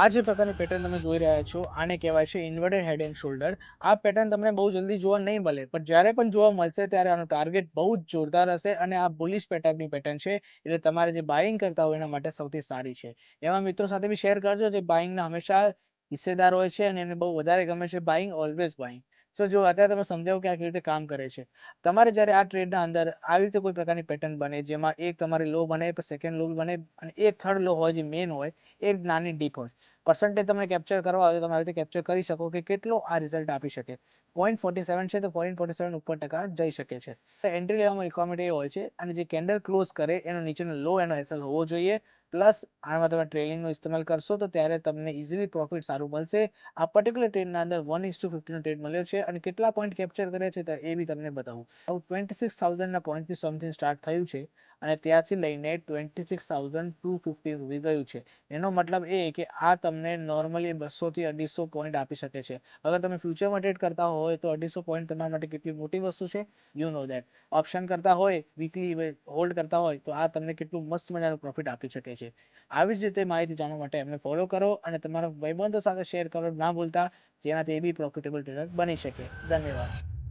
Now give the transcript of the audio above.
આ જે પ્રકારની પેટર્ન તમે જોઈ રહ્યા છો આને કહેવાય છે ઇન્વર્ટેડ હેડ એન્ડ શોલ્ડર. આ પેટર્ન તમને બહુ જલ્દી જોવા નહીં મળે, પણ જ્યારે પણ જોવા મળશે ત્યારે આનો ટાર્ગેટ બહુ જ જોરદાર હશે અને આ બુલિશ પેટર્નની પેટર્ન છે, એટલે તમારે જે બાઇંગ કરતા હોય એના માટે સૌથી સારી છે. એવા મિત્રો સાથે બી શેર કરજો જે બાઇંગના હંમેશા હિસ્સેદાર હોય છે અને એને બહુ વધારે ગમે છે બાઇંગ, ઓલવેઝ બાઇંગ. સો જો અત્યારે તમે સમજાવો કે આ કેવી રીતે કામ કરે છે. તમારે જ્યારે આ ટ્રેડના અંદર આવી રીતે કોઈ પ્રકારની પેટર્ન બને જેમાં એક તમારી લો બને, સેકન્ડ લો બને અને એક થર્ડ લો હોય જે મેન હોય, એક નાની ડીપ હોય. પર્સન્ટેજ તમે કેપ્ચર કરવા હોય તો તમે આવી રીતે કેપ્ચર કરી શકો કે કેટલો આ રિઝલ્ટ આપી શકે. 0.47 છે તો 0.47 ઉપર ટકા જઈ શકે છે. એન્ટ્રી લેવામાં રિક્વાયરમેન્ટ એ હોય છે અને જે કેન્ડલ ક્લોઝ કરે એનો નીચેનો લો એનો એસએલ હોવો જોઈએ. પ્લસ આમાં તમે ટ્રેડિંગનો ઇસ્તેમાલ કરશો તો ત્યારે તમને ઇઝીલી પ્રોફિટ સારું મળશે. આ પર્ટિક્યુલર ટ્રેડના અંદર 1:50 નો ટ્રેડ મળ્યો છે અને કેટલા પોઈન્ટ કેપ્ચર કરે છે તો એ બી તમને બતાવું. 26,000ના પોઈન્ટથી સમથિંગ સ્ટાર્ટ થયું છે અને ત્યાંથી લઈને 26,250 સુધી ગયું છે. એનો મતલબ એ કે આ તમને નોર્મલી 200 થી 250 પોઈન્ટ આપી શકે છે. અગર તમે ફ્યુચરમાં ટ્રેડ કરતા હોય તો 250 પોઈન્ટ તમારા માટે કેટલી મોટી વસ્તુ છે, યુ નો દેટ. ઓપ્શન કરતા હોય, વીકલી હોલ્ડ કરતા હોય તો આ તમને કેટલું મસ્ત મજાનું પ્રોફિટ આપી શકે છે. આવી જ રીતે માહિતી જાણવા માટે એમને ફોલો કરો અને તમારા ભાઈબંધો સાથે શેર કરો ના ભૂલતા, જેનાથી એ બી પ્રોફિટેબલ ટ્રેડર બની શકે. ધન્યવાદ.